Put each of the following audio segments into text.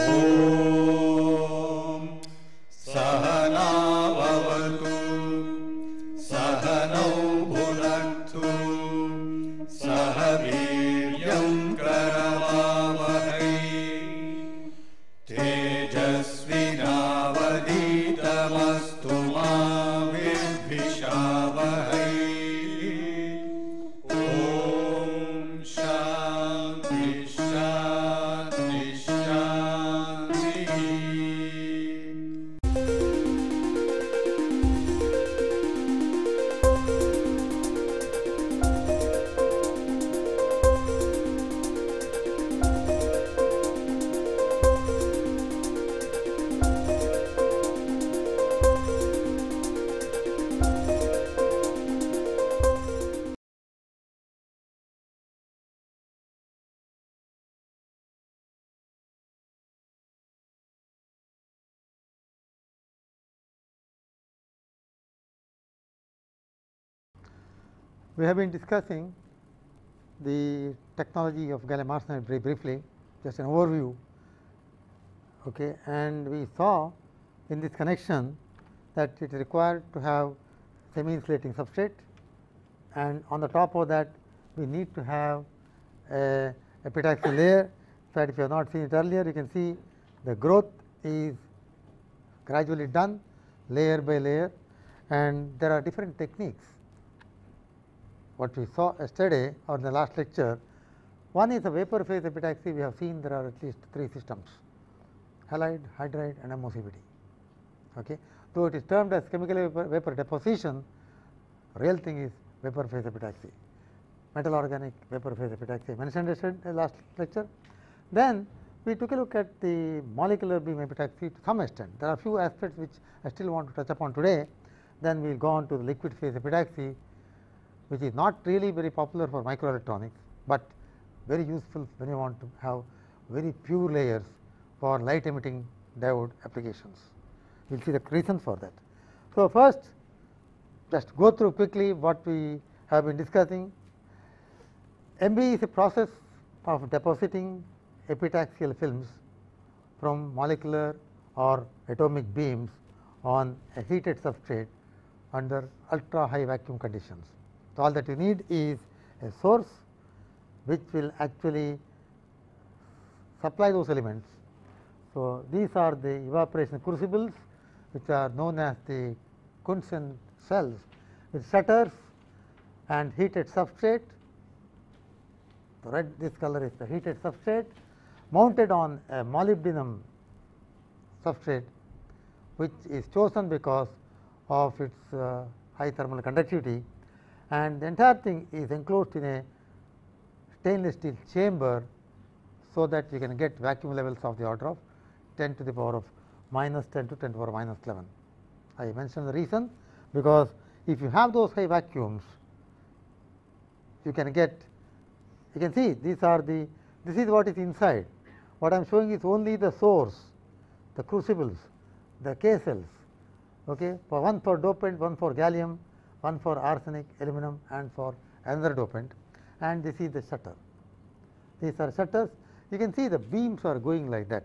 Om Sahana Bhavatu Sahanau Bhunaktu Sahaviryam Karavavahai Tejasvinavaditamastu ma vidvishavahai. Om Shanti Shanti Shanti. We have been discussing the technology of gallium arsenide very briefly, just an overview, okay, and we saw in this connection that it is required to have semi-insulating substrate, and on the top of that we need to have a epitaxy layer. In fact, if you have not seen it earlier, you can see the growth is gradually done layer by layer, and there are different techniques. What we saw yesterday or in the last lecture, one is a vapor phase epitaxy. We have seen there are at least 3 systems: halide, hydride and MOCVD. Okay. Though it is termed as chemical vapor deposition, real thing is vapor phase epitaxy, metal organic vapor phase epitaxy. I mentioned yesterday in the last lecture. Then we took a look at the molecular beam epitaxy to some extent. There are few aspects which I still want to touch upon today. Then we will go on to the liquid phase epitaxy, which is not really very popular for microelectronics, but very useful when you want to have very pure layers for light emitting diode applications. We will see the reasons for that. So, first just go through quickly what we have been discussing. MBE is a process of depositing epitaxial films from molecular or atomic beams on a heated substrate under ultra high vacuum conditions. So, all that you need is a source which will actually supply those elements. So, these are the evaporation crucibles which are known as the Kuntzen cells with shutters and heated substrate. The red, this color is the heated substrate mounted on a molybdenum substrate, which is chosen because of its high thermal conductivity, and the entire thing is enclosed in a stainless steel chamber, so that you can get vacuum levels of the order of 10 to the power of minus 10 to 10 to the power of minus 11. I mentioned the reason, because if you have those high vacuums, you can get, you can see these are the, this is what is inside. What I am showing is only the source, the crucibles, the K cells, okay, for one for dopant, one for gallium, one for arsenic, aluminum, and for another dopant, and this is the shutter. These are shutters. You can see the beams are going like that,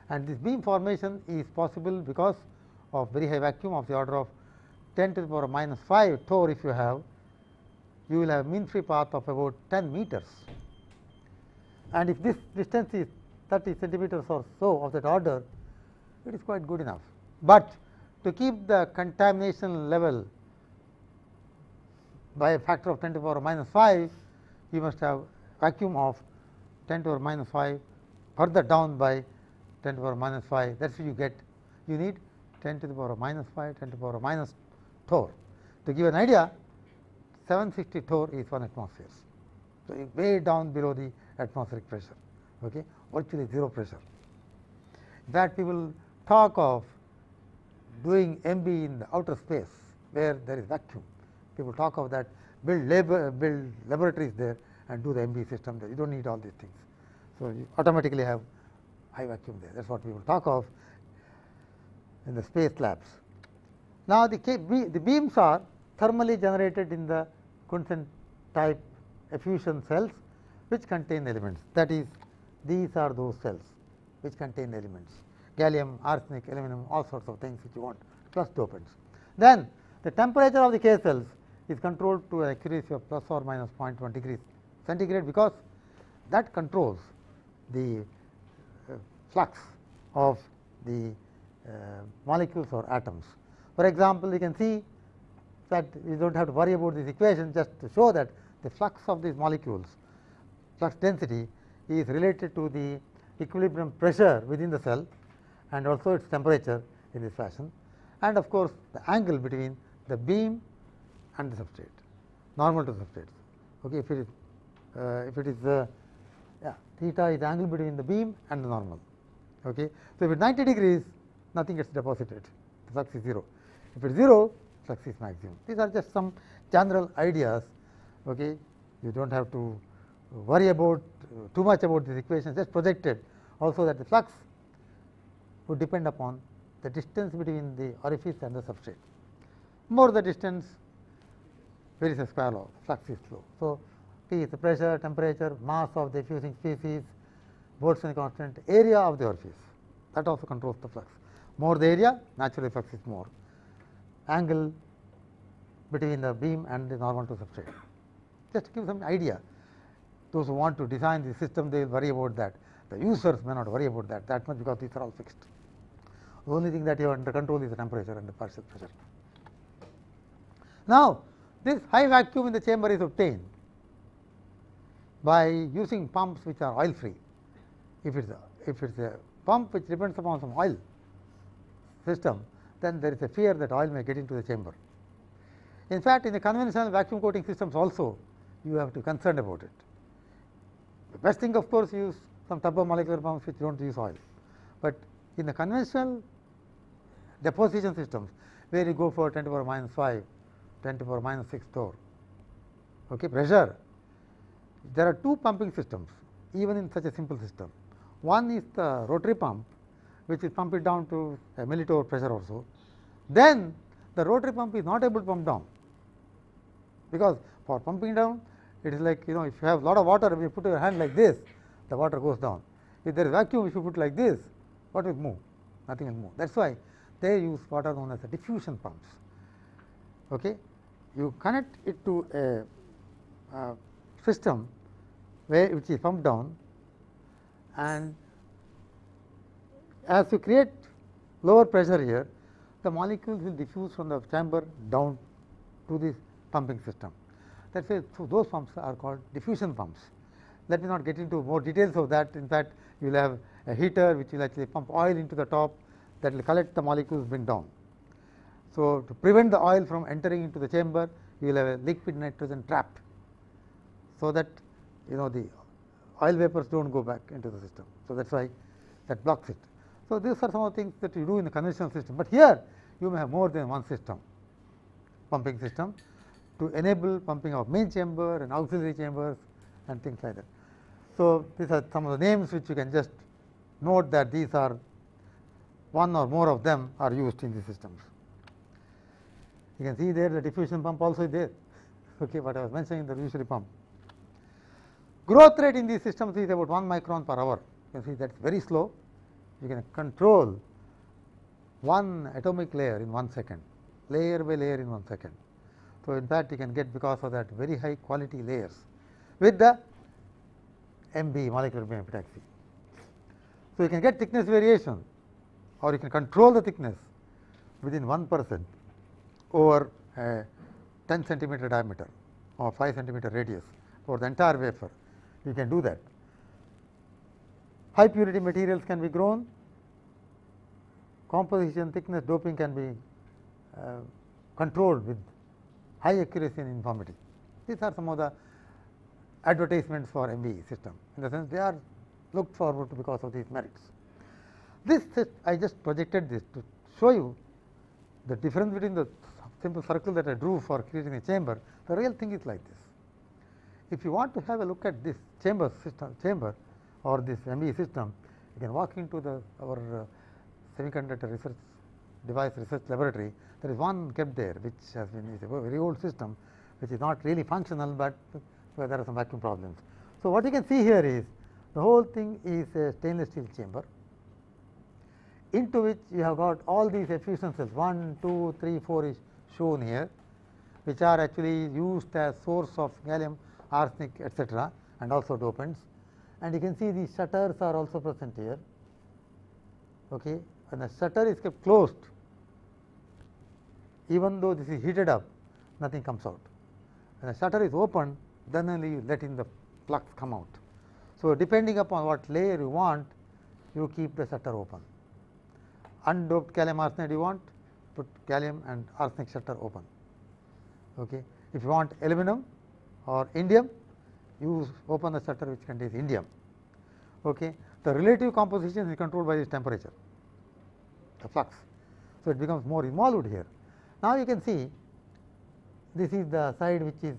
and this beam formation is possible because of very high vacuum of the order of 10 to the power of minus 5 torr. If you have, you will have mean free path of about 10 meters, and if this distance is 30 centimeters or so of that order, it is quite good enough. But to keep the contamination level by a factor of 10 to the power of minus 5, you must have vacuum of 10 to the power of minus 5 further down by 10 to the power of minus 5. That is, you get, you need 10 to the power of minus 5, 10 to the power of minus torr. To give an idea, 760 torr is 1 atmosphere. So, way down below the atmospheric pressure, okay, virtually 0 pressure. In fact, people talk of doing MBE in the outer space where there is vacuum. People talk of that, build laboratories there and do the MBE system there. You do not need all these things. So, you automatically have high vacuum there. That is what people talk of in the space labs. Now, the beams are thermally generated in the Kuntzen type effusion cells which contain elements. That is, these are those cells. which contain elements, gallium, arsenic, aluminum, all sorts of things which you want, plus dopants. Then the temperature of the K cells is controlled to an accuracy of plus or minus 0.1 degrees centigrade, because that controls the flux of the molecules or atoms. For example, you can see that you do not have to worry about this equation, just to show that the flux of these molecules, flux density, is related to the equilibrium pressure within the cell and also its temperature in this fashion, and of course, the angle between the beam and the substrate, normal to substrates. Okay, if it is theta is the angle between the beam and the normal. Okay, so if it is 90 degrees, nothing gets deposited, the flux is 0. If it is 0, flux is maximum. These are just some general ideas. Okay, you do not have to worry about too much about this equation, just projected also that the flux would depend upon the distance between the orifice and the substrate. More the distance, very is a square law, flux is slow. So, P is the pressure, temperature, mass of the diffusing species, Boltzmann constant, area of the orifice, that also controls the flux. More the area, naturally flux is more. Angle between the beam and the normal to substrate. Just to give some idea. Those who want to design the system, they will worry about that. The users may not worry about that much, because these are all fixed. The only thing that you have under control is the temperature and the partial pressure. Now, this high vacuum in the chamber is obtained by using pumps which are oil free. If it is a pump which depends upon some oil system, then there is a fear that oil may get into the chamber. In fact, in the conventional vacuum coating systems also, you have to be concerned about it. The best thing, of course, use some turbomolecular pumps which do not use oil, but in the conventional deposition systems, where you go for 10 to the power minus 5, 10 to the power minus 6 torr, okay, pressure, there are two pumping systems even in such a simple system. One is the rotary pump, which is pumped down to a millitorr pressure or so. Then the rotary pump is not able to pump down, because for pumping down, it is like, if you have a lot of water, if you put your hand like this, the water goes down. If there is vacuum, if you put like this, what will move? Nothing will move. That is why they use what are known as the diffusion pumps. Okay? You connect it to a system which is pumped down, and as you create lower pressure here, the molecules will diffuse from the chamber down to this pumping system. That is why, so those pumps are called diffusion pumps. Let me not get into more details of that. In fact, you will have a heater which will actually pump oil into the top, that will collect the molecules, bring down. So, to prevent the oil from entering into the chamber, you will have a liquid nitrogen trapped, so that the oil vapors do not go back into the system. So, that is why that blocks it. So, these are some of the things that you do in the conventional system, but here you may have more than one system, pumping system, to enable pumping of main chamber and auxiliary chambers and things like that. So, these are some of the names which you can just note that these are one or more of them are used in the systems. You can see there the diffusion pump also is there, okay, what I was mentioning, the usually pump. Growth rate in these systems is about 1 micron per hour. You can see that is very slow. You can control one atomic layer in 1 second, layer by layer in 1 second. So, in fact, you can get, because of that, very high quality layers with the MBE, molecular beam epitaxy. So, you can get thickness variation, or you can control the thickness within 1% over a 10 centimeter diameter or 5 centimeter radius for the entire wafer. You can do that. High purity materials can be grown, composition, thickness, doping can be controlled with high accuracy and uniformity. These are some of the advertisements for MBE system. In the sense, they are looked forward to because of these merits. This I just projected this to show you the difference between the simple circle that I drew for creating a chamber. The real thing is like this. If you want to have a look at this chamber or this MBE system, you can walk into our semiconductor research device research laboratory. There is one kept there which has been is a very old system, which is not really functional, but there are some vacuum problems. So, what you can see here is the whole thing is a stainless steel chamber, into which you have got all these effusion cells 1, 2, 3, 4 is shown here, which are actually used as source of gallium, arsenic, etc., and also dopants. And you can see these shutters are also present here. Okay. When the shutter is kept closed, even though this is heated up, nothing comes out. When the shutter is open, then only you let in the flux come out. So, depending upon what layer you want, you keep the shutter open. Undoped gallium arsenide you want, put gallium and arsenic shutter open. Okay. If you want aluminum or indium, you open the shutter which contains indium. Okay. The relative composition is controlled by this temperature, the flux. So, it becomes more involved here. Now, you can see this is the side which is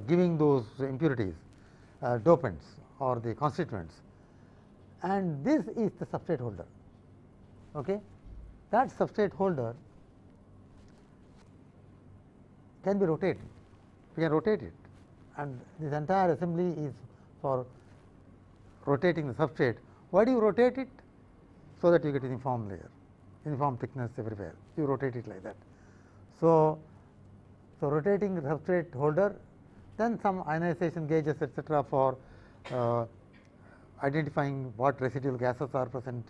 giving those impurities, dopants or the constituents, and this is the substrate holder. Okay. That substrate holder can be rotated, we can rotate it, and this entire assembly is for rotating the substrate. Why do you rotate it? So that you get uniform layer, uniform thickness everywhere, you rotate it like that. So, rotating the substrate holder, then some ionization gauges, etc., for identifying what residual gases are present,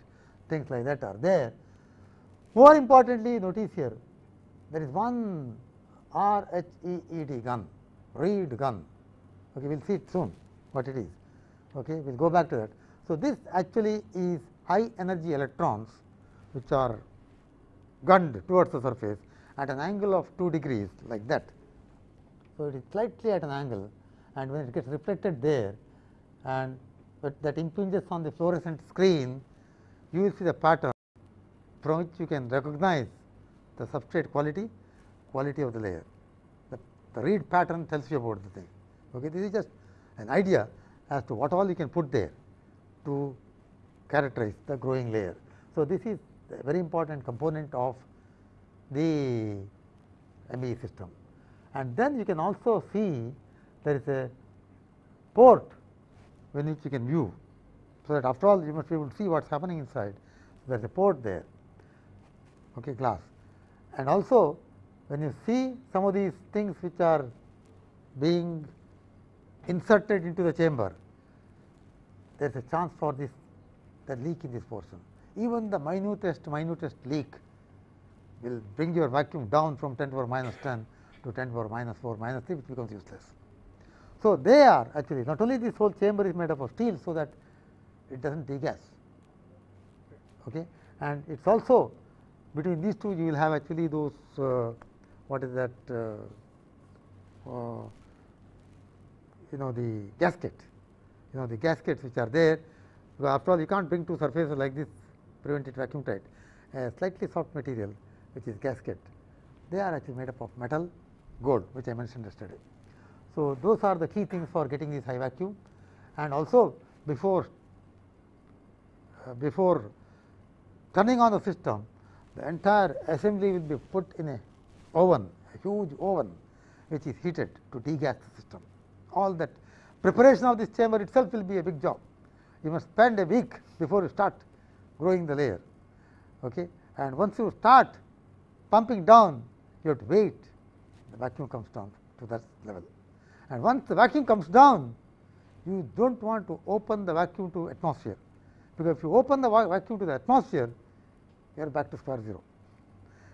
things like that are there. More importantly, notice here there is one RHEED gun, reed gun. Okay, we will see it soon what it is. Okay, we will go back to that. So, this actually is high energy electrons which are gunned towards the surface at an angle of 2 degrees like that. So, it is slightly at an angle, and when it gets reflected there and that impinges on the fluorescent screen, you will see the pattern from which you can recognize the substrate quality of the layer. The reed pattern tells you about the thing. Okay, this is just an idea as to what all you can put there to characterize the growing layer. So, this is a very important component of the MBE system. And then you can also see there is a port in which you can view. So, that after all you must be able to see what is happening inside. There is a port there, okay, glass. And also when you see some of these things which are being inserted into the chamber, there is a chance for the leak in this portion. Even the minutest leak will bring your vacuum down from 10 to the power minus 10 to 10 to the power minus 4, minus 3, which becomes useless. So, they are actually, not only this whole chamber is made up of steel, so that it does not degas, okay, and it is also between these two you will have actually those what is that the gasket, the gaskets which are there, because after all you can't bring two surfaces like this, prevent it vacuum tight. A slightly soft material which is gasket, they are actually made up of metal, gold, which I mentioned yesterday. So, those are the key things for getting this high vacuum, and also before turning on the system, the entire assembly will be put in a oven, a huge oven which is heated to degas the system. All that preparation of this chamber itself will be a big job. You must spend a week before you start growing the layer, okay. And once you start pumping down, you have to wait, the vacuum comes down to that level. And once the vacuum comes down, you do not want to open the vacuum to atmosphere, because if you open the vacuum to the atmosphere, you are back to square zero,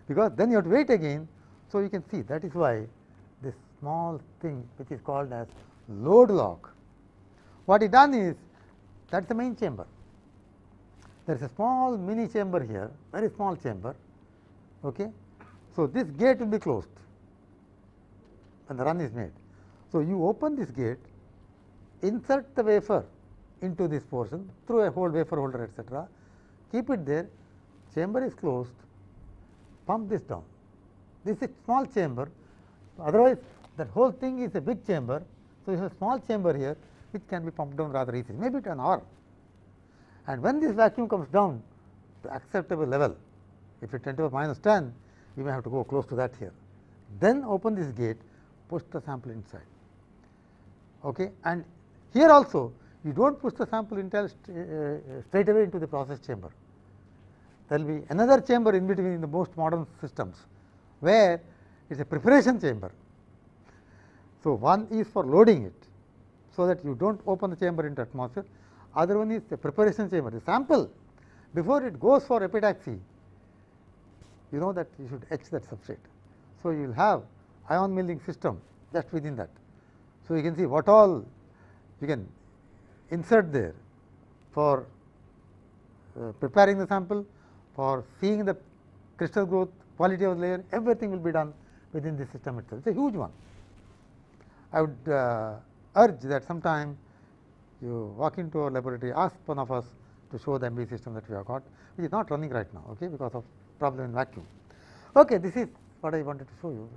because then you have to wait again. So, you can see that is why this small thing which is called as load lock, what is done is, that is the main chamber. There is a small mini chamber here, very small chamber. Okay. So, this gate will be closed when the run is made. So, you open this gate, insert the wafer into this portion through a whole wafer holder, etc., keep it there, chamber is closed, pump this down. This is a small chamber, otherwise that whole thing is a big chamber. So, you have a small chamber here which can be pumped down rather easily, maybe to an hour. And when this vacuum comes down to acceptable level, if it is 10 to the minus 10, you may have to go close to that here. Then open this gate, push the sample inside. Okay. And here also you do not push the sample straight away into the process chamber. there will be another chamber in between in the most modern systems, where it is a preparation chamber. So, one is for loading it, so that you do not open the chamber into atmosphere. Other one is the preparation chamber. The sample, before it goes for epitaxy, you know that you should etch that substrate. So, you will have ion milling system just within that. So, you can see what all you can insert there for preparing the sample, for seeing the crystal growth, quality of the layer, everything will be done within the system itself. It is a huge one. I would urge that sometime you walk into our laboratory, ask one of us to show the MBE system that we have got, which is not running right now, okay, because of problem in vacuum. Okay, this is what I wanted to show you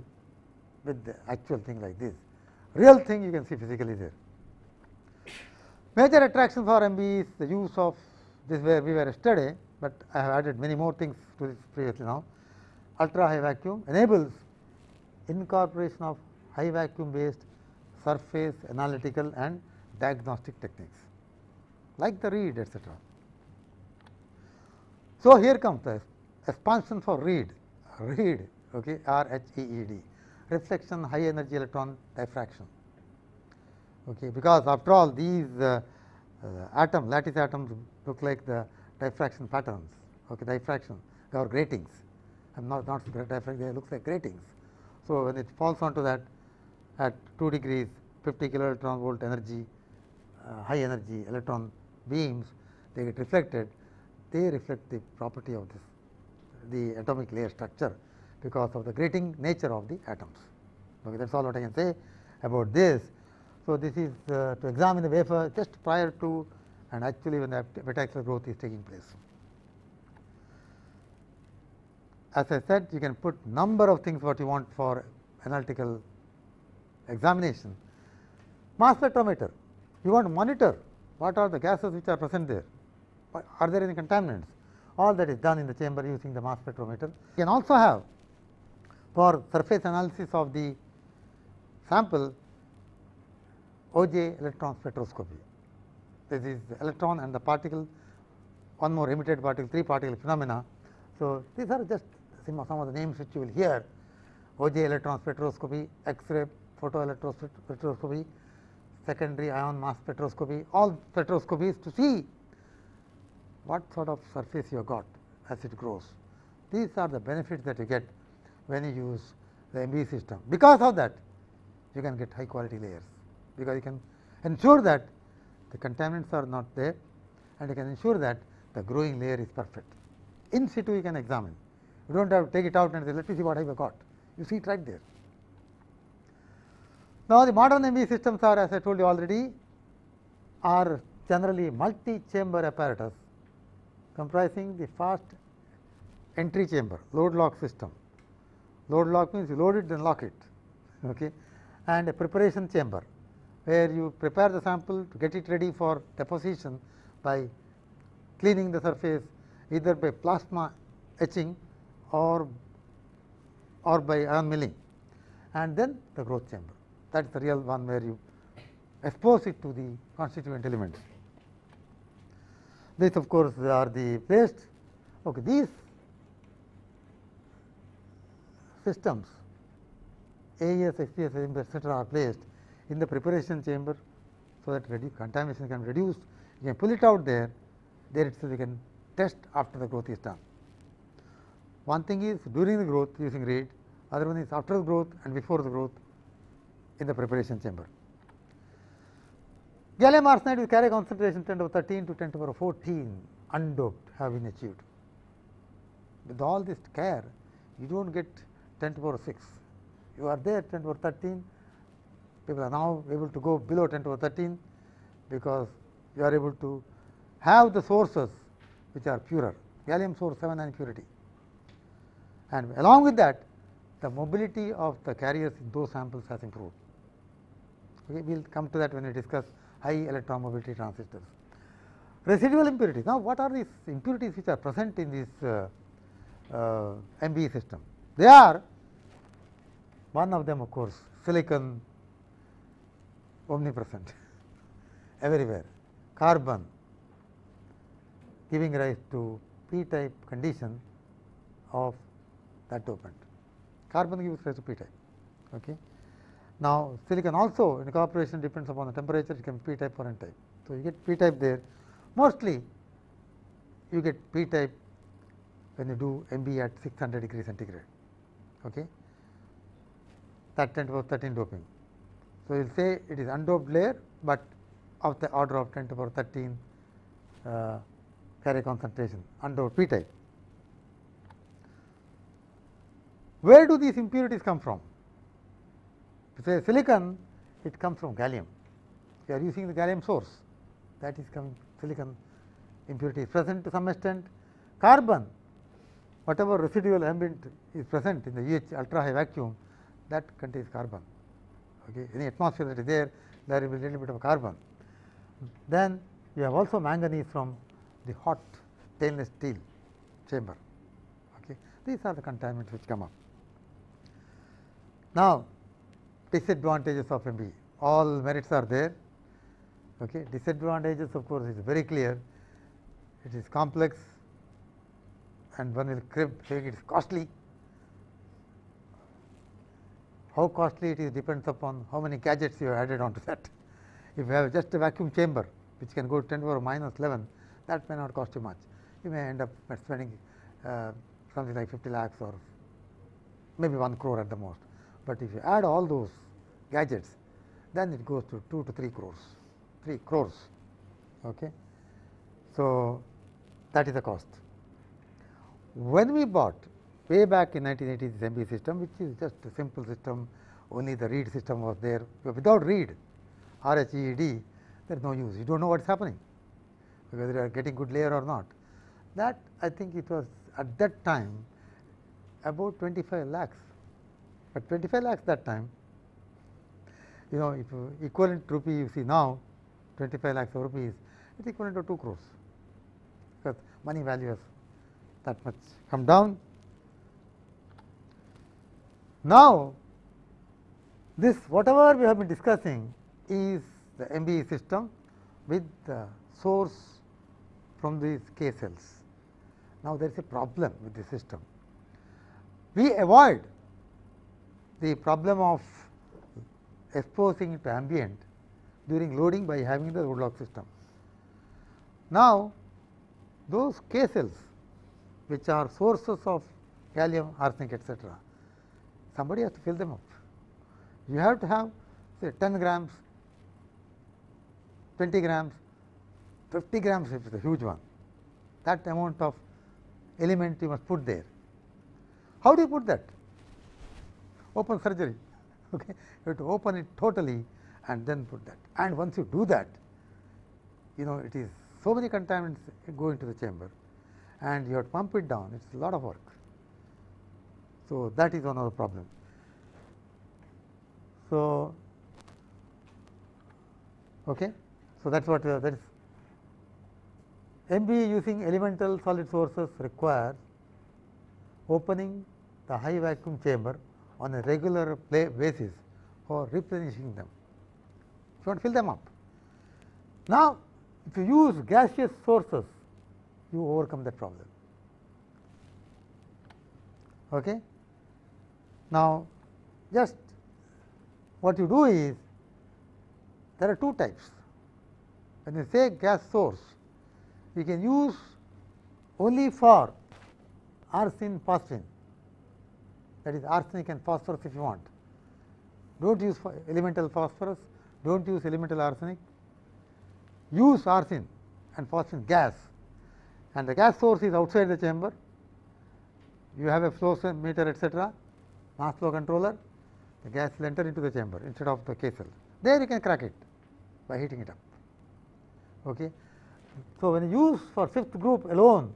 with the actual thing like this. Real thing you can see physically there. Major attraction for MBE is the use of this where we were yesterday, but I have added many more things to this previously now. Ultra high vacuum enables incorporation of high vacuum based surface analytical and diagnostic techniques like the read, etc. So, here comes the expansion for read, okay, RHEED, reflection high energy electron diffraction, okay, because after all these lattice atoms look like the diffraction patterns, okay, diffraction or gratings, and not diffraction, they look like gratings. So, when it falls onto that at 2 degrees 50 kilo electron volt energy, high energy electron beams, they get reflected, they reflect the property of this, the atomic layer structure, because of the grating nature of the atoms. Okay, that is all what I can say about this. So, this is to examine the wafer just prior to and actually when the epitaxial growth is taking place. As I said, you can put number of things what you want for analytical examination. Mass spectrometer, you want to monitor what are the gases which are present there, are there any contaminants, all that is done in the chamber using the mass spectrometer. You can also have for surface analysis of the sample OJ electron spectroscopy. This is the electron and the particle, one more emitted particle, 3 particle phenomena. So, these are just some of the names which you will hear: OJ electron spectroscopy, X-ray photoelectron spectroscopy, secondary ion mass spectroscopy, all spectroscopies to see what sort of surface you have got as it grows. These are the benefits that you get when you use the MBE system. Because of that, you can get high quality layers, because you can ensure that the contaminants are not there, and you can ensure that the growing layer is perfect. In situ you can examine. You do not have to take it out and say, let me see what I have got. You see it right there. Now, the modern MBE systems are, as I told you already, are generally multi-chamber apparatus comprising the fast entry chamber, load lock system. Load lock means you load it then lock it, okay, and a preparation chamber where you prepare the sample to get it ready for deposition by cleaning the surface either by plasma etching or by ion milling, and then the growth chamber. That is the real one where you expose it to the constituent elements. This of course are the placed, okay, these systems AES, XPS, etc. are placed in the preparation chamber, so that contamination can be reduced. You can pull it out there itself you can test after the growth is done. One thing is during the growth using read, other one is after the growth and before the growth in the preparation chamber. Gallium arsenide with carrier concentration 10^13 to 10^14 undoped have been achieved. With all this care, you do not get 10^6. You are there 10^13. People are now able to go below 10^13 because you are able to have the sources which are purer. Gallium source 7 purity, and along with that, the mobility of the carriers in those samples has improved. Okay, we will come to that when we discuss high electron mobility transistors. Residual impurities. Now, what are these impurities which are present in this MBE system? They are, one of them of course, silicon, omnipresent everywhere, carbon, giving rise to p-type condition of that dopant. Carbon gives rise to p-type. Okay. Now, silicon also incorporation depends upon the temperature, it can be p-type or n-type. So, you get p-type there. Mostly you get p-type when you do MBE at 600 degrees centigrade. Okay. That 10 to the power 13 doping. So, you will say it is undoped layer, but of the order of 10 to the power 13 carrier concentration, undoped p-type. Where do these impurities come from? To say silicon, it comes from gallium. You are using the gallium source, that is coming silicon impurity is present to some extent. Carbon, whatever residual ambient is present in the UH ultra high vacuum, that contains carbon. Okay. Any atmosphere that is there, there will be a little bit of carbon. Then you have also manganese from the hot stainless steel chamber. Okay. These are the contaminants which come up. Now, disadvantages of MBE, all merits are there. Okay. Disadvantages, of course, is very clear. It is complex, and one will crib saying it is costly. How costly it is depends upon how many gadgets you have added onto that. If you have just a vacuum chamber which can go to 10 to the power minus 11, that may not cost you much. You may end up spending something like 50 lakhs or maybe 1 crore at the most. But if you add all those gadgets, then it goes to 2 to 3 crores, 3 crores. Okay. So, that is the cost. When we bought way back in 1980 this MBE system, which is just a simple system, only the read system was there. Without read, RHEED, there is no use. You do not know what is happening, whether you are getting good layer or not. That I think it was at that time about 25 lakhs. But 25 lakhs that time, you know, if equivalent rupee you see now, 25 lakhs of rupees, it is equivalent to 2 crores, because money value has that much come down. Now, this whatever we have been discussing is the MBE system with the source from these K cells. Now, there is a problem with the system. We avoid the problem of exposing it to ambient during loading by having the Woodlock system. Now, those K cells which are sources of gallium, arsenic, etc., somebody has to fill them up. You have to have say 10 grams, 20 grams, 50 grams if it is a huge one. That amount of element you must put there. How do you put that? Open surgery. Okay. You have to open it totally and then put that. And once you do that, you know, it is so many contaminants go into the chamber and you have to pump it down. It is a lot of work. So, that is one of the problems. So, okay. So, that is what that is. MBE using elemental solid sources requires opening the high vacuum chamber on a regular basis for replenishing them. You want to fill them up. Now, if you use gaseous sources, you overcome that problem. Okay. Now, just what you do is, there are two types. When you say gas source, you can use only for arsine phosphine, that is arsenic and phosphorus if you want. Do not use elemental phosphorus, do not use elemental arsenic, use arsine and phosphine gas, and the gas source is outside the chamber. You have a flow meter, etc., mass flow controller, the gas will enter into the chamber instead of the K cell. There you can crack it by heating it up. Okay. So, when you use for fifth group alone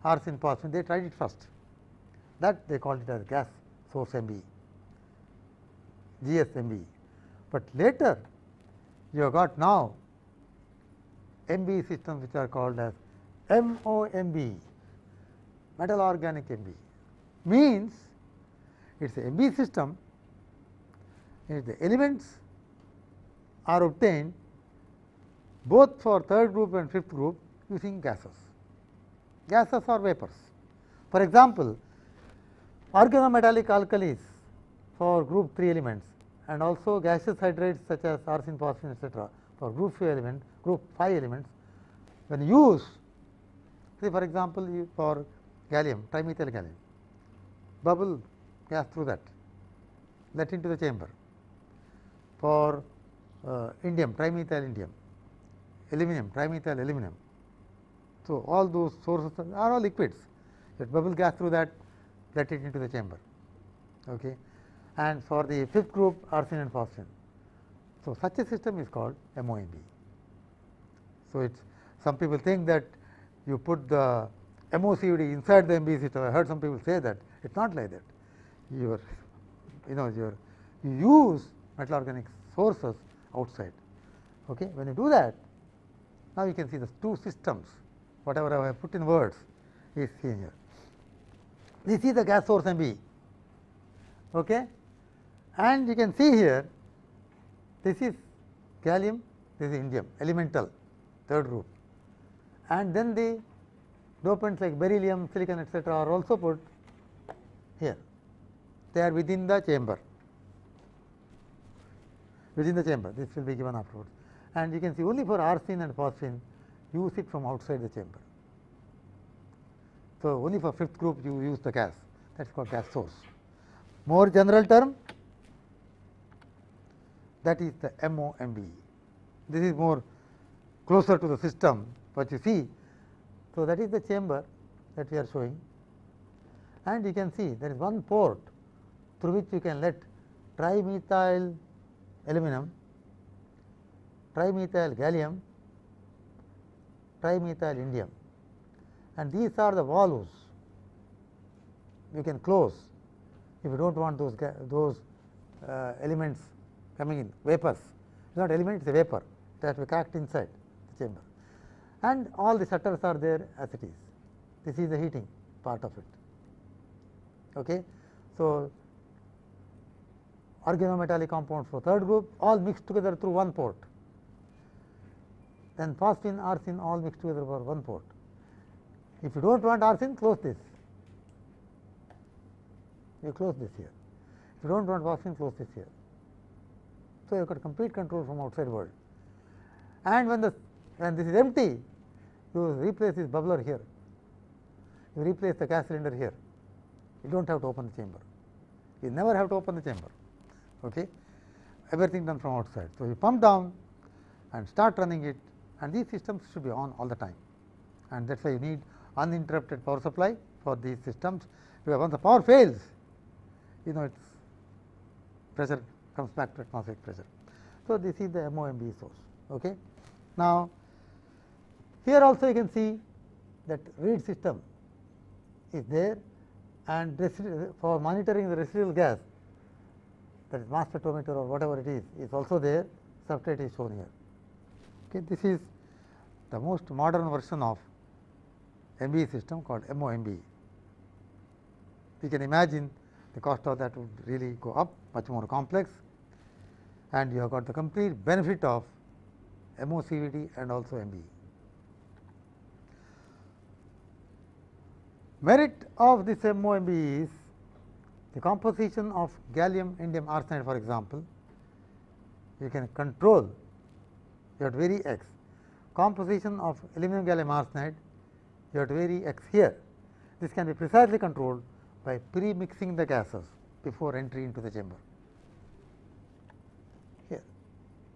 arsine phosphine, they tried it first, that they called it as gas source MBE, GS MBE. But later you have got now MBE systems which are called as MOMBE, metal organic MBE, means it is a MBE system in which the elements are obtained both for third group and fifth group using gases. gases or vapors. For example, organometallic alkalis for group 3 elements and also gaseous hydrates such as arsine, phosphine, etc. for group 5 elements, when used, say for example, for gallium, trimethyl gallium, bubble gas through that, let into the chamber. For indium, trimethyl indium, aluminum, trimethyl aluminum. So, all those sources are all liquids. Let bubble gas through that, let it into the chamber. Okay. And for the 5th group, arsine and phosphine. So, such a system is called MOMB. So, it's some people think that you put the MOCVD inside the MBE system. I heard some people say that. It's not like that. You use metal organic sources outside. Okay. When you do that, now you can see the two systems, whatever I have put in words is seen here. This is the gas source MBE. Okay. And you can see here, this is gallium, this is indium, elemental, 3rd group. And then the dopants like beryllium, silicon, etc. are also put here. They are within the chamber. Within the chamber, this will be given afterwards. And you can see only for arsine and phosphine, use it from outside the chamber. So, only for 5th group you use the gas, that is called gas source. More general term, that is the MOMBE. This is more closer to the system what you see. So, that is the chamber that we are showing, and you can see there is one port through which you can let trimethyl aluminum, trimethyl gallium, trimethyl indium, and these are the valves you can close if you do not want those elements coming in, vapors. It is not element, it is a vapor that has to be cracked inside the chamber, and all the shutters are there as it is. This is the heating part of it. Okay. So, organometallic compounds for 3rd group all mixed together through one port, then phosphine, arsine all mixed together for one port. If you do not want arsine, close this, you close this here. If you do not want phosphine, close this here. So, you have got complete control from outside world, and when this is empty, you replace this bubbler here, you replace the gas cylinder here, you do not have to open the chamber, you never have to open the chamber. Okay. Everything done from outside. So, you pump down and start running it, and these systems should be on all the time, and that is why you need uninterrupted power supply for these systems, because once the power fails, its pressure comes back to atmospheric pressure. So, this is the MOMB source. Okay. Now, here also you can see that reed system is there, and for monitoring the residual gas, that is mass spectrometer or whatever it is also there. Substrate is shown here. Okay. This is the most modern version of MBE system called MOMB. You can imagine the cost of that would really go up, much more complex, and you have got the complete benefit of MOCVD and also MBE. Merit of this MOMB is the composition of gallium indium arsenide, for example, you can control, you have to vary X. Composition of aluminum gallium arsenide, you have to vary X here. This can be precisely controlled by pre-mixing the gases before entry into the chamber. Here,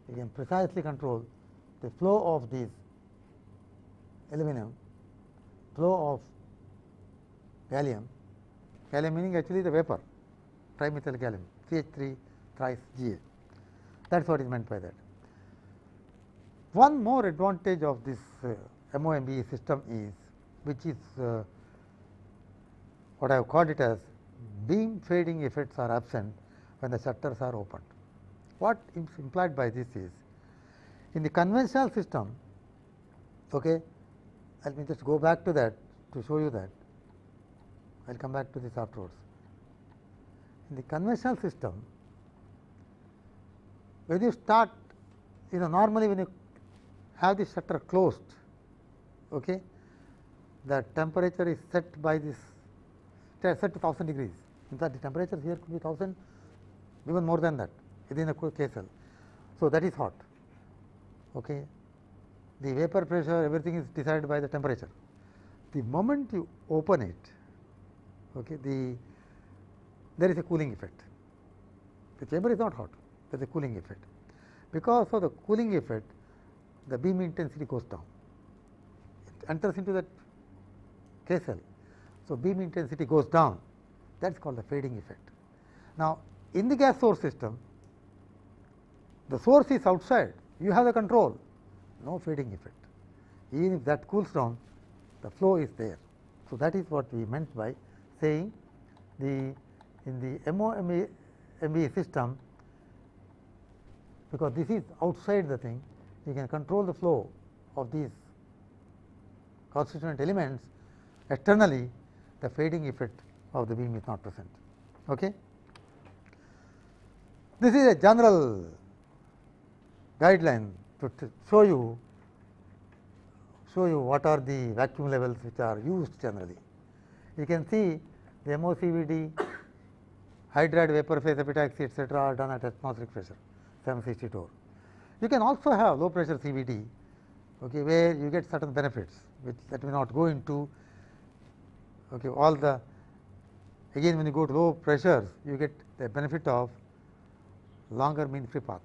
you can precisely control the flow of these aluminum, flow of gallium, gallium meaning actually the vapor, trimethyl gallium, CH3 thrice Ga. That is what is meant by that. One more advantage of this MOMBE system is, which is what I have called it as beam fading effects are absent when the shutters are opened. What is implied by this is, in the conventional system, okay, let me just go back to that to show you that. I will come back to this afterwards. In the conventional system, when you start, normally when you have the shutter closed, okay, the temperature is set by this, set to 1000 degrees. In fact, the temperature here could be 1000, even more than that within a K cell. So, that is hot. Okay. The vapor pressure, everything is decided by the temperature. The moment you open it, okay, there is a cooling effect. The chamber is not hot, there is a cooling effect. Because of the cooling effect, the beam intensity goes down. It enters into that K cell. So, beam intensity goes down, that is called the fading effect. Now, in the gas source system, the source is outside, you have the control, no fading effect. Even if that cools down, the flow is there. So, that is what we meant by saying in the MBE system, because this is outside the thing, you can control the flow of these constituent elements externally, the fading effect of the beam is not present. Okay. This is a general guideline to show you what are the vacuum levels which are used generally. You can see the MOCVD, hydride vapor phase epitaxy, etc., are done at atmospheric pressure 760 torr. You can also have low pressure CVD, okay, where you get certain benefits, which let me not go into. Okay, all the again when you go to low pressures, you get the benefit of longer mean free path.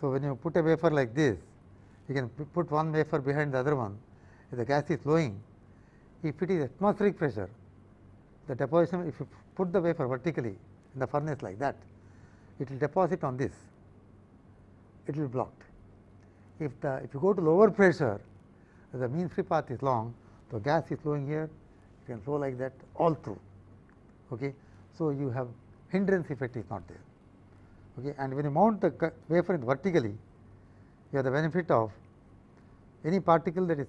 So, when you put a wafer like this, you can put one wafer behind the other one. If the gas is flowing, if it is atmospheric pressure, the deposition, if you put the wafer vertically in the furnace like that, it will deposit on this, it will be blocked. If you go to lower pressure, the mean free path is long, so gas is flowing here, it can flow like that all through. Okay. So, you have hindrance effect is not there. Okay. And when you mount the wafer vertically, you have the benefit of any particle that is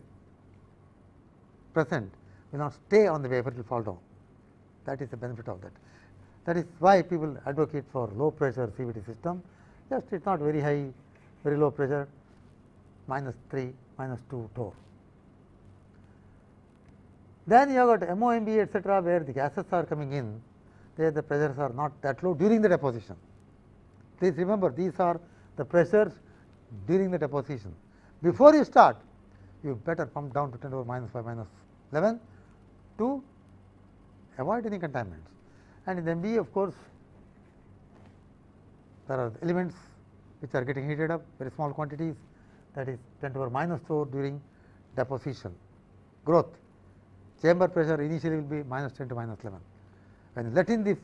present will not stay on the wafer, it will fall down. That is the benefit of that. That is why people advocate for low pressure CVD system. Just it is not very high, very low pressure, -3, -2 torr. Then you have got MOMB, etc., where the gases are coming in, there the pressures are not that low during the deposition. Please remember, these are the pressures during the deposition. Before you start, you better pump down to 10⁻⁵ -11 to avoid any contaminants. And in the MBE, of course, there are elements which are getting heated up, very small quantities, that is 10⁻⁴ during deposition. Growth, chamber pressure initially will be -10 to -11. When you let in the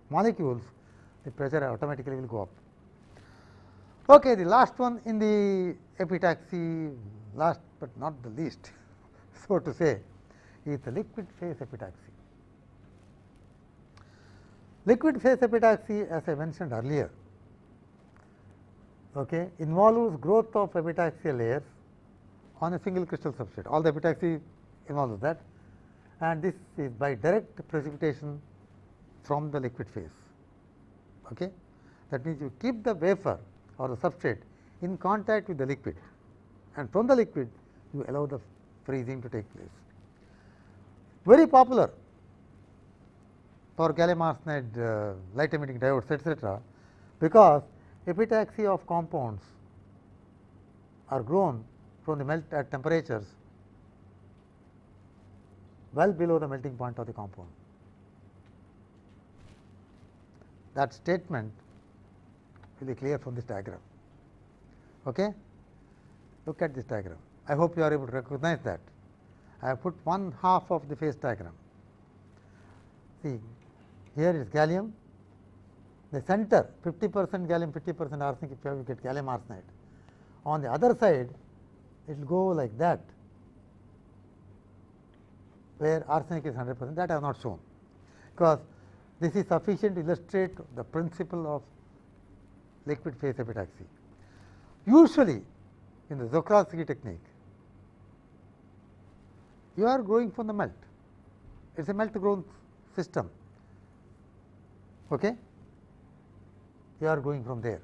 molecules, the pressure automatically will go up. Okay, the last one in the epitaxy, last but not the least, so to say, is the liquid phase epitaxy. Liquid phase epitaxy, as I mentioned earlier, okay, involves growth of epitaxial layers on a single crystal substrate. All the epitaxy involves that, and this is by direct precipitation from the liquid phase. Okay. That means, you keep the wafer or the substrate in contact with the liquid, and from the liquid you allow the freezing to take place. Very popular for gallium arsenide light emitting diodes, etc., because epitaxy of compounds are grown from the melt at temperatures well below the melting point of the compound. That statement will be clear from this diagram. Okay? Look at this diagram. I hope you are able to recognize that. I have put one half of the phase diagram. See, here is gallium, the center 50% gallium, 50% arsenic, if you get gallium arsenide. On the other side, it will go like that, where arsenic is 100%, that I have not shown, because this is sufficient to illustrate the principle of liquid phase epitaxy. Usually, in the Czochralski technique, you are growing from the melt. It is a melt grown system. Okay? You are going from there.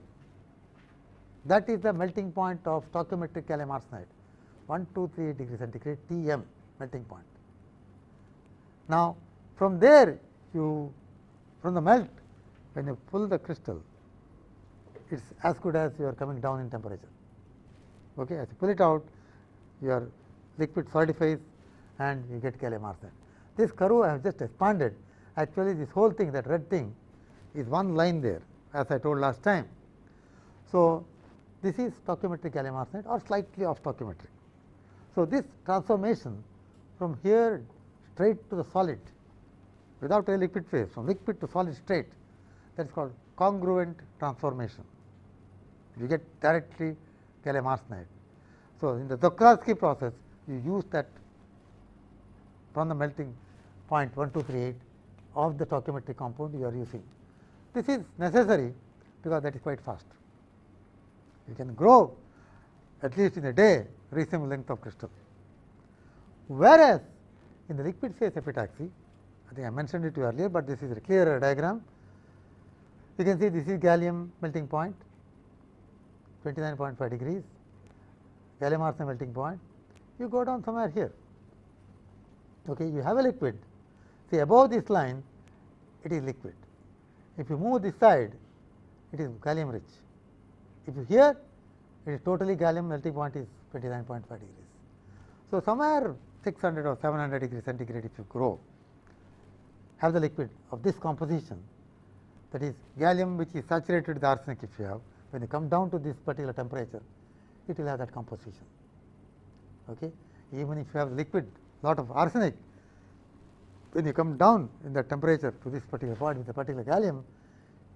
That is the melting point of stoichiometric gallium arsenide, 123 degrees centigrade Tm. melting point. Now, from there from the melt, when you pull the crystal, it is as good as you are coming down in temperature. Okay. As you pull it out, your liquid solidifies and you get gallium arsenide. This curve I have just expanded. Actually, this whole thing, that red thing, is one line there, as I told last time. So, this is stoichiometric gallium arsenide or slightly off stoichiometric. So, this transformation from here straight to the solid without a liquid phase, from liquid to solid straight, that is called congruent transformation. You get directly gallium arsenide. So, in the Czochralski process, you use that from the melting point 1238 of the stoichiometric compound you are using. This is necessary because that is quite fast. You can grow at least in a day reasonable length of crystal. Whereas, in the liquid phase epitaxy, I think I mentioned it earlier, but this is a clearer diagram. You can see this is gallium melting point 29.5 degrees, gallium arsenide melting point. You go down somewhere here. Okay, you have a liquid. See, above this line it is liquid. If you move this side, it is gallium rich. If you here, it is totally gallium melting point is 29.5 degrees. So, somewhere 600 or 700 degrees centigrade if you grow, have the liquid of this composition, that is gallium which is saturated with arsenic. If you have, when you come down to this particular temperature, it will have that composition. Okay. Even if you have liquid lot of arsenic, when you come down in the temperature to this particular point with a particular gallium,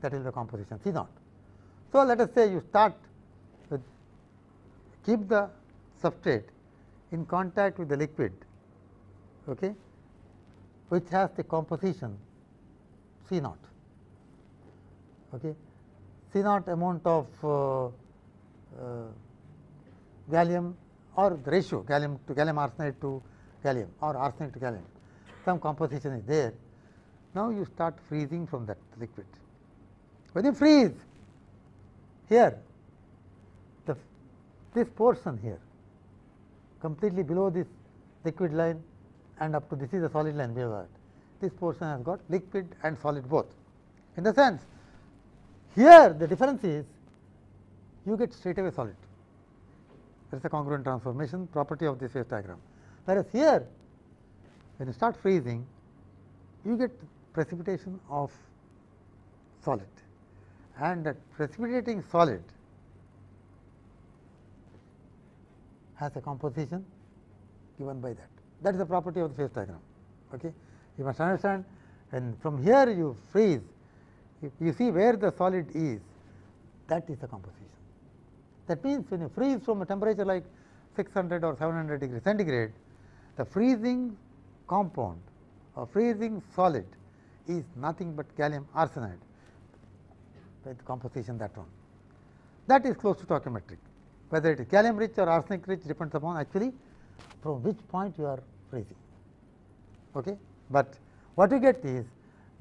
that will be the composition C naught. So, let us say you start with, keep the substrate in contact with the liquid, okay, which has the composition C naught. Okay. C naught amount of gallium, or the ratio gallium to gallium arsenide to gallium or arsenic to gallium, some composition is there. Now, you start freezing from that liquid. When you freeze here, this portion here completely below this liquid line and up to this is the solid line below that, this portion has got liquid and solid both. In the sense, here the difference is you get straight away solid. That is the congruent transformation property of this phase diagram. Whereas here, when you start freezing, you get precipitation of solid, and that precipitating solid has a composition given by that. That is the property of the phase diagram. Okay. You must understand, and from here you freeze, if you see where the solid is, that is the composition. That means, when you freeze from a temperature like 600 or 700 degrees centigrade, the freezing compound or freezing solid is nothing but gallium arsenide with composition that one. That is close to stoichiometric. Whether it is gallium rich or arsenic rich depends upon actually from which point you are freezing. Okay. But what you get is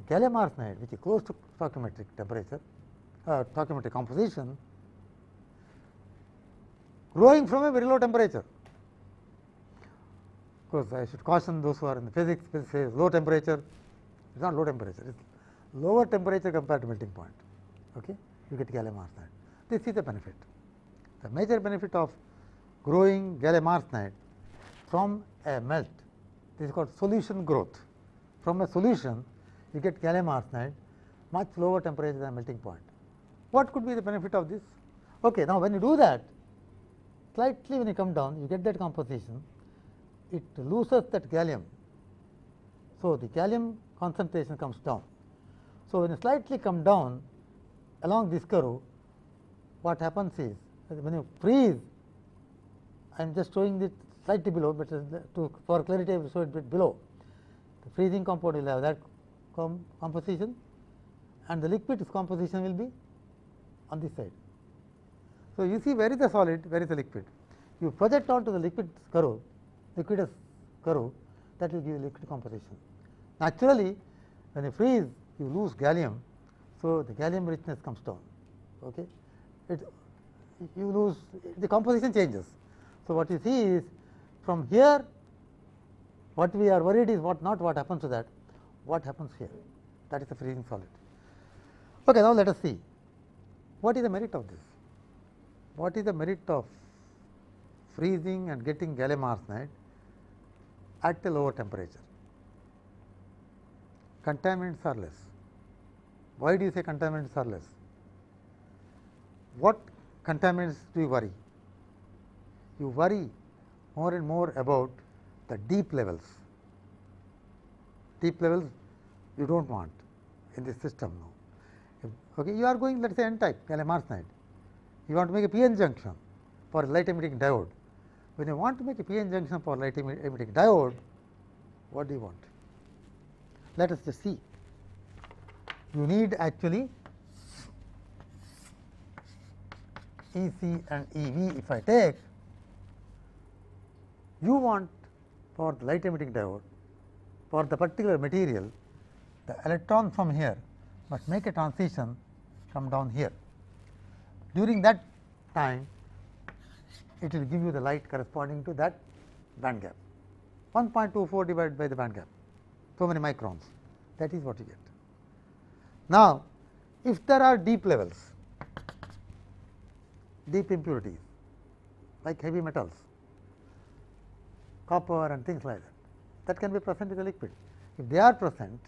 gallium arsenide which is close to stoichiometric temperature, stoichiometric composition, growing from a very low temperature. Of course, I should caution those who are in the physics, say low temperature, it is not low temperature, it is lower temperature compared to melting point. Okay. You get gallium arsenide. This is the benefit. The major benefit of growing gallium arsenide from a melt, this is called solution growth. From a solution, you get gallium arsenide much lower temperature than melting point. What could be the benefit of this? Okay, now, when you do that, slightly when you come down, you get that composition, it loses that gallium. So, the gallium concentration comes down. So, when you slightly come down along this curve, what happens is, when you freeze, I am just showing it slightly below, but for clarity I will show it a bit below. The freezing compound will have that composition, and the liquid's composition will be on this side. So, you see where is the solid, where is the liquid. You project onto the liquidous curve, that will give you liquid composition. Naturally, when you freeze, you lose gallium, so the gallium richness comes down. Okay. You lose, the composition changes. So, what you see is from here What we are worried is not what happens to that, what happens here, that is the freezing solid. Okay, now let us see what is the merit of this. What is the merit of freezing and getting gallium arsenide at a lower temperature? Contaminants are less. Why do you say contaminants are less? What contaminants do you worry? You worry more and more about the deep levels. Deep levels you do not want in this system now. Okay, you are going, let us say, N type gallium arsenide. You want to make a p-n junction for a light emitting diode. When you want to make a p-n junction for light emitting diode, what do you want? Let us just see. You need actually EC and EV. If I take, you want for the light emitting diode, for the particular material, the electron from here must make a transition come down here. During that time, it will give you the light corresponding to that band gap, 1.24 divided by the band gap, so many microns, that is what you get. Now, if there are deep levels, deep impurities like heavy metals, copper and things like that, that can be present in the liquid. If they are present,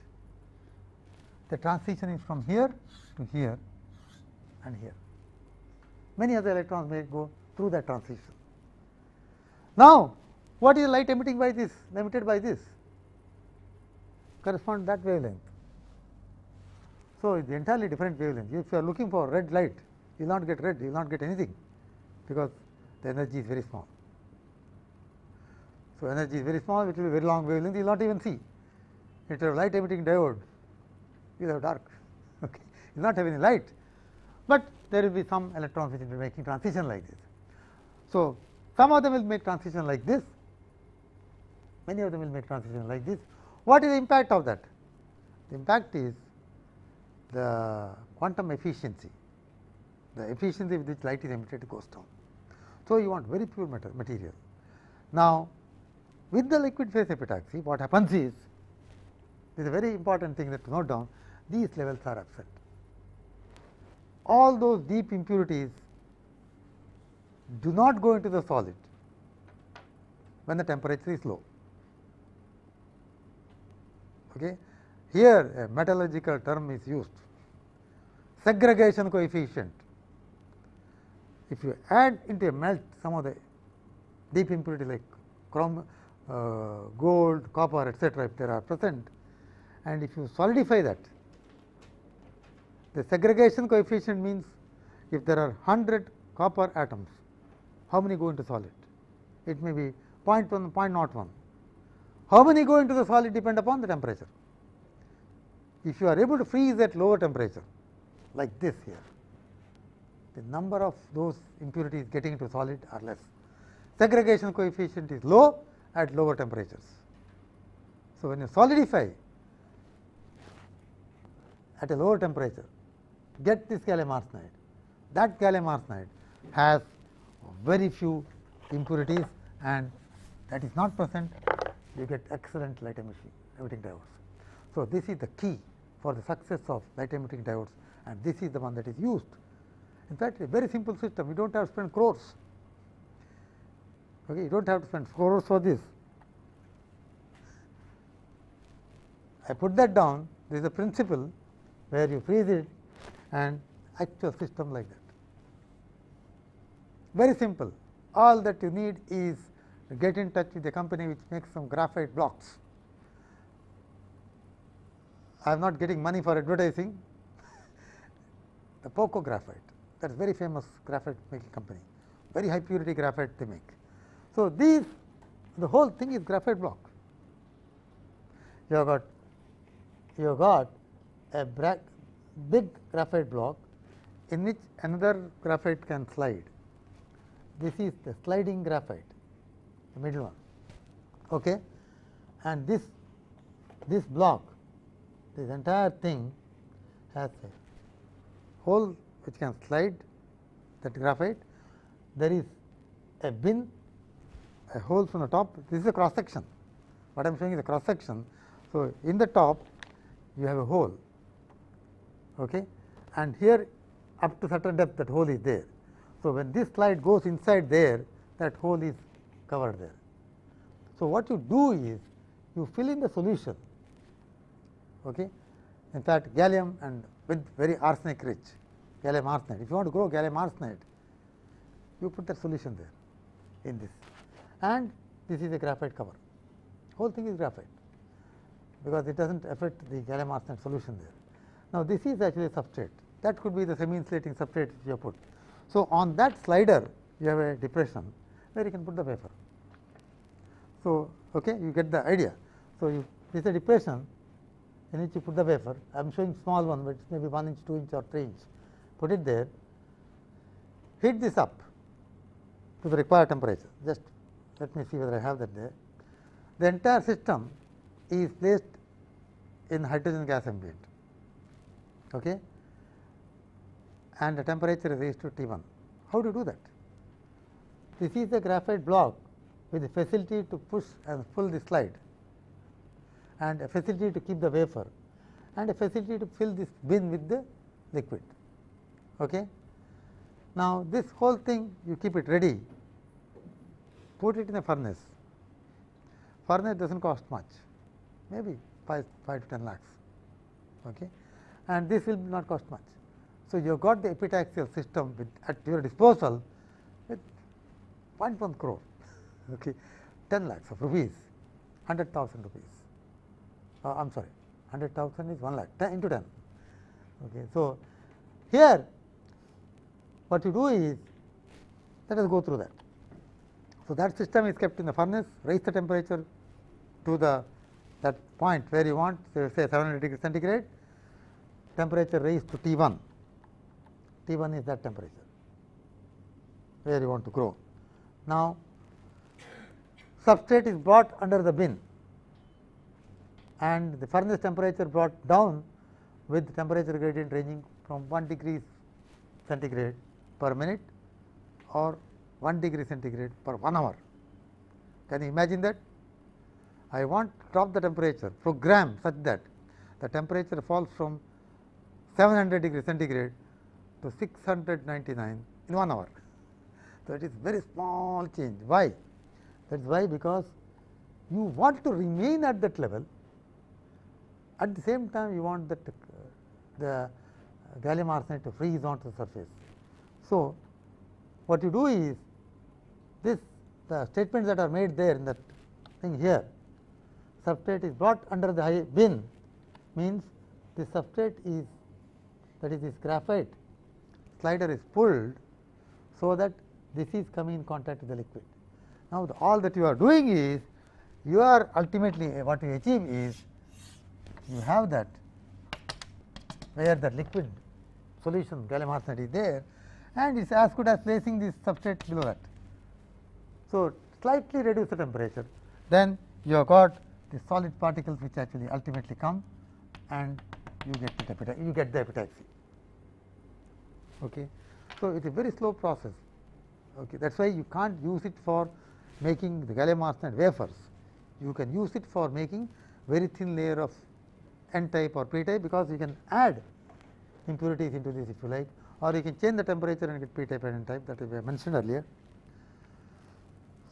the transition is from here to here and here. Many other electrons may go through that transition. Now, what is light emitted by this? Correspond to that wavelength. So, it is entirely different wavelength. If you are looking for red light, you will not get red, you will not get anything, because the energy is very small. So, energy is very small, it will be very long wavelength, you will not even see. If you have light emitting diode, you will have dark, okay. You will not have any light, but there will be some electrons which will be making transition like this. So, some of them will make transition like this, many of them will make transition like this. What is the impact of that? The impact is the quantum efficiency, the efficiency with which light is emitted goes down. So, you want very pure material. Now, with the liquid phase epitaxy, what happens is, this is a very important thing that to note down, these levels are absent. All those deep impurities do not go into the solid when the temperature is low. Okay. Here a metallurgical term is used, segregation coefficient. If you add into a melt some of the deep impurity like chrome, gold, copper, etc., if there are present, and if you solidify that, the segregation coefficient means if there are 100 copper atoms, how many go into solid? It may be 0.1, 0.01. How many go into the solid depend upon the temperature. If you are able to freeze at lower temperature, like this here, the number of those impurities getting into solid are less. Segregation coefficient is low at lower temperatures. So, when you solidify at a lower temperature, get this gallium arsenide. That gallium arsenide has very few impurities, and that is not present, you get excellent light emitting diodes. So, this is the key for the success of light emitting diodes, and this is the one that is used. In fact, a very simple system, you do not have to spend crores. Okay, you do not have to spend crores for this. I put that down, there is a principle where you freeze it and actual system like that. Very simple. All that you need is to get in touch with a company which makes some graphite blocks. I am not getting money for advertising. The Poco graphite, that is very famous graphite making company, very high purity graphite they make. So, these, the whole thing is graphite block. You have got a big graphite block in which another graphite can slide. This is the sliding graphite, the middle one, okay. And this block, this entire thing has a hole which can slide that graphite. There is a bin, a hole from the top. This is a cross section. what I am showing is a cross section. So, in the top you have a hole, okay, and here up to certain depth that hole is there. So, when this slide goes inside there, that hole is covered there. So, what you do is you fill in the solution, okay. In fact, gallium and with very arsenic rich gallium arsenide. If you want to grow gallium arsenide, you put that solution there in this, and this is a graphite cover. Whole thing is graphite, because it does not affect the gallium arsenide solution there. Now, this is actually a substrate, that could be the semi insulating substrate which you have put. So, on that slider you have a depression where you can put the wafer. So, okay, you get the idea. So, you this is a depression in which you put the wafer. I am showing small one, but maybe 1 inch, 2 inch or 3 inch. Put it there, heat this up to the required temperature. Just let me see whether I have that there. The entire system is placed in hydrogen gas ambient, okay, and the temperature is raised to T1. How do you do that? This is a graphite block with the facility to push and pull the slide, and a facility to keep the wafer, and a facility to fill this bin with the liquid. Okay. Now, this whole thing you keep it ready, put it in a furnace. Furnace does not cost much, maybe 5 to 10 lakhs, okay, and this will not cost much. So, you have got the epitaxial system with at your disposal with 0.1 crore, okay, 10 lakhs of rupees, 100,000 rupees. I am sorry, 100,000 is 1 lakh, 10 into 10. Okay. So, here what you do is, let us go through that. So, that system is kept in the furnace, raise the temperature to the that point where you want, say 700 degree centigrade, temperature raised to T1. T1 is that temperature where you want to grow. Now, substrate is brought under the bin, and the furnace temperature brought down with temperature gradient ranging from 1 degree centigrade per minute or 1 degree centigrade per 1 hour. Can you imagine that? I want to drop the temperature, program such that the temperature falls from 700 degree centigrade to 699 in 1 hour. So, it is very small change. Why? That is why, because you want to remain at that level, at the same time you want that the gallium arsenide to freeze onto the surface. So, what you do is this, the statements that are made there in that thing here, substrate is brought under the high bin, means the substrate is, that is this graphite slider is pulled, so that this is coming in contact with the liquid. Now, all that you are doing is, you are ultimately what you achieve is, you have that where the liquid solution gallium arsenide is there, and it is as good as placing this substrate below that. So, slightly reduce the temperature, then you have got the solid particles which actually ultimately come, and you get the epitaxy. Okay. So, it is a very slow process. Okay. That is why you can't use it for making the gallium arsenide wafers. You can use it for making very thin layer of N type or P type, because you can add impurities into this if you like, or you can change the temperature and get P type and N type, that we have mentioned earlier.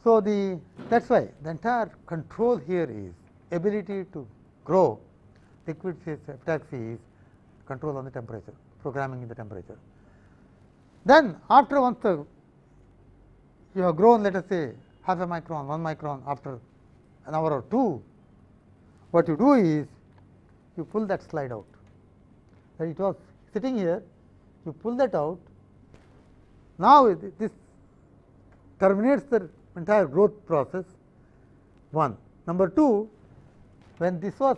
So, that is why the entire control here is ability to grow liquid phase epitaxy is control on the temperature, programming in the temperature. Then after once you have grown, let us say half a micron, 1 micron, after an hour or two, what you do is you pull that slide out. That it was sitting here, you pull that out. Now, this terminates the entire growth process, 1. Number 2, when this was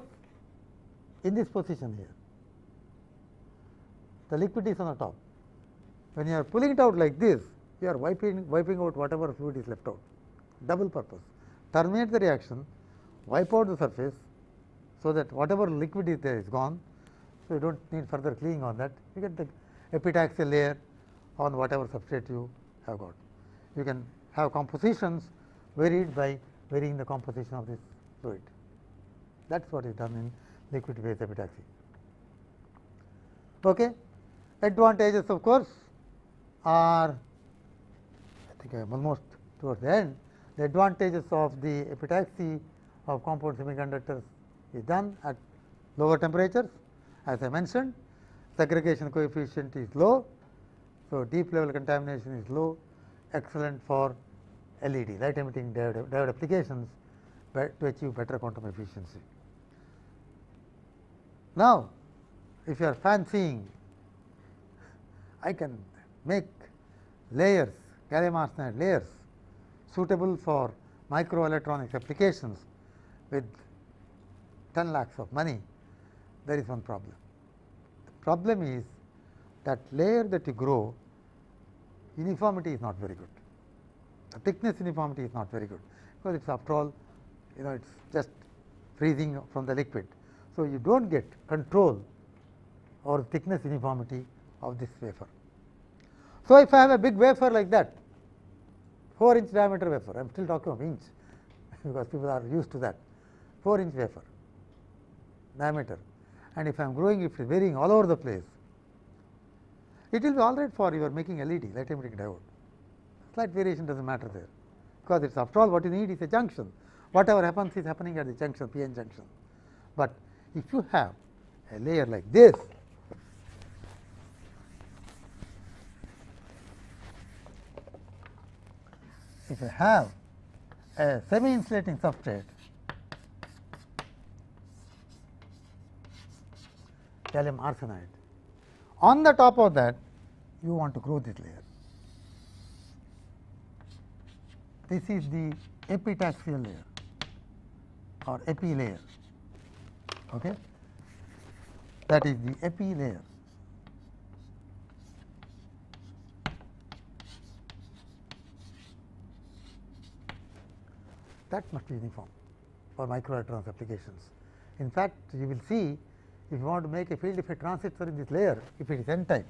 in this position here, the liquid is on the top. When you are pulling it out like this, you are wiping out whatever fluid is left out, double purpose. Terminate the reaction, wipe out the surface, so that whatever liquid is there is gone. So, you do not need further cleaning on that. You get the epitaxial layer on whatever substrate you have got. You can have compositions varied by varying the composition of this fluid. That is what is done in liquid phase epitaxy. Okay. Advantages of course are, I think I am almost towards the end. The advantages of the epitaxy of compound semiconductors is done at lower temperatures. As I mentioned, segregation coefficient is low, so deep level contamination is low, excellent for LED, light emitting diode applications, to achieve better quantum efficiency. Now, if you are fancying, I can make layers, gallium arsenide layers suitable for microelectronics applications with 10 lakhs of money. There is one problem. The problem is that layer that you grow, uniformity is not very good. The thickness uniformity is not very good, because it is after all, it is just freezing from the liquid. So, you do not get control over thickness uniformity of this wafer. So, if I have a big wafer like that, 4-inch diameter wafer, I am still talking of inch because people are used to that, 4-inch wafer diameter, and if I am growing, if it is varying all over the place, it will be all right for you are making LED, light emitting diode. Slight variation does not matter there, because it is after all what you need is a junction. Whatever happens is happening at the junction, PN junction. But if you have a layer like this, if you have a semi-insulating substrate, gallium arsenide, on the top of that you want to grow this layer. This is the epitaxial layer or epi layer. Okay? That is the epi layer. That must be uniform for microelectronics applications. In fact, you will see, if you want to make a field effect transistor in this layer, if it is n type,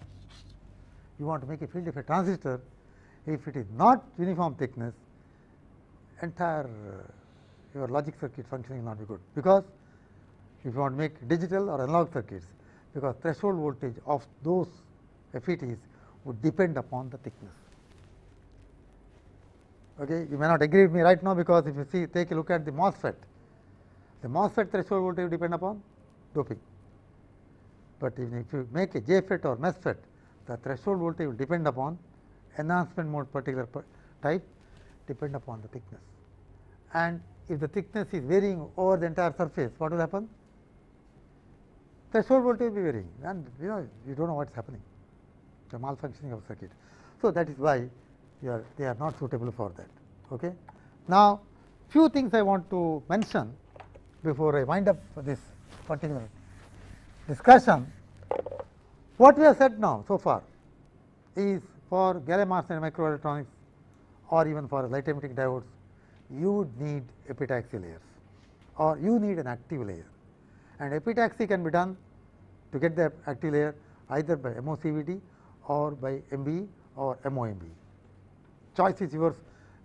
you want to make a field effect transistor, if it is not uniform thickness, entire your logic circuit functioning will not be good, because if you want to make digital or analog circuits, because threshold voltage of those FETs would depend upon the thickness. Okay, you may not agree with me right now, because if you see, take a look at the MOSFET threshold voltage will depend upon doping, but if you make a JFET or MESFET, the threshold voltage will depend upon enhancement mode particular type, depend upon the thickness. And if the thickness is varying over the entire surface, what will happen? Threshold voltage will be varying, and you do not know what is happening, the malfunctioning of the circuit. So, that is why they are not suitable for that. Okay. Now, few things I want to mention before I wind up this particular discussion. What we have said now so far is for gallium arsenide microelectronics or even for light emitting diodes, you would need epitaxy layers or you need an active layer, and epitaxy can be done to get the active layer either by MOCVD or by MBE or MOMBE. Choice is yours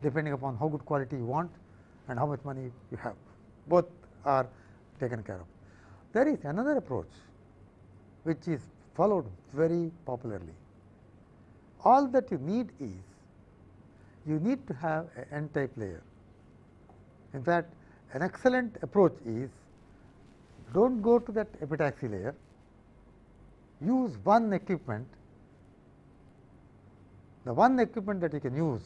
depending upon how good quality you want and how much money you have. Both are taken care of. There is another approach which is followed very popularly. All that you need is, you need to have an N-type layer. In fact, an excellent approach is, do not go to that epitaxy layer, use one equipment. The one equipment that you can use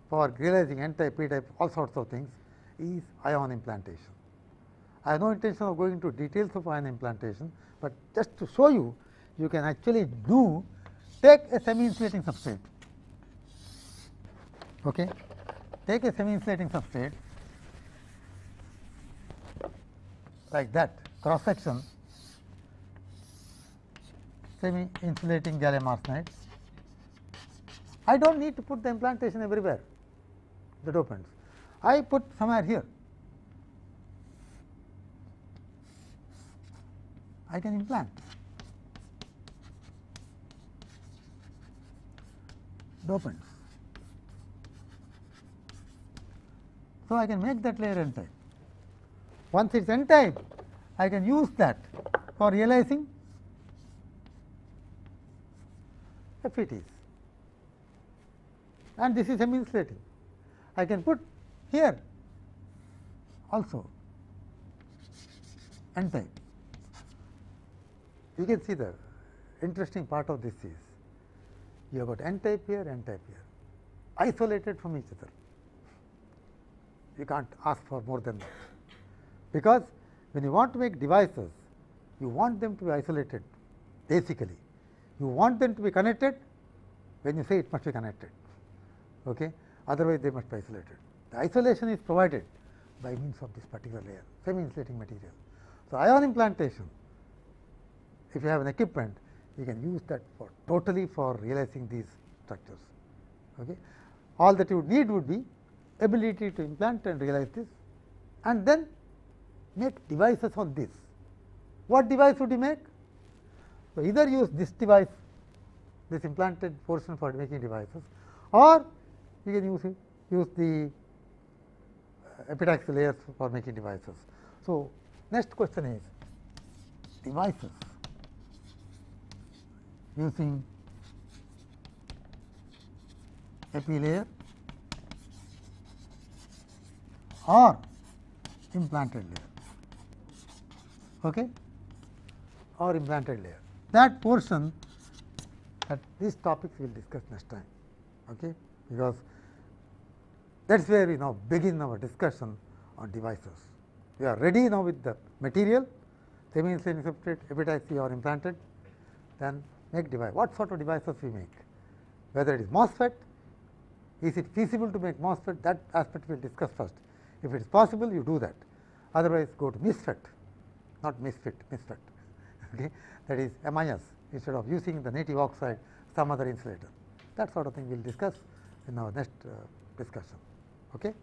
for realizing N-type, P-type, all sorts of things is ion implantation. I have no intention of going into details of ion implantation, but just to show you, you can actually take a semi-insulating substrate. Okay. Take a semi-insulating substrate like that, cross section, semi-insulating gallium arsenide. I do not need to put the implantation everywhere, the dopants. I put somewhere here. I can implant dopants. So, I can make that layer N-type. Once it is N-type, I can use that for realizing FETs, and this is semi insulating. I can put here also N type. You can see the interesting part of this is you have got N type here, N type here, isolated from each other. You can't ask for more than that, because when you want to make devices, you want them to be isolated. Basically, you want them to be connected when you say it must be connected. Okay? Otherwise, they must be isolated. The isolation is provided by means of this particular layer, semi insulating material. So, ion implantation, if you have an equipment, you can use that for totally for realizing these structures. Okay? All that you would need would be ability to implant and realize this, and then make devices on this. What device would you make? So, either use this device, this implanted portion for making devices, or you can use the epitaxy layers for making devices. So, next question is devices using epi layer or implanted layer, okay, or implanted layer. That portion, that these topics we will discuss next time, okay, because that is where we now begin our discussion on devices. We are ready now with the material, semi insulating substrate, epitaxy or implanted, then make device. What sort of devices we make? Whether it is MOSFET, is it feasible to make MOSFET? That aspect we will discuss first. If it is possible, you do that. Otherwise, go to MISFET, not MISFIT, MISFET. Okay? That is MIS, instead of using the native oxide, some other insulator. That sort of thing we will discuss in our next discussion. Okay?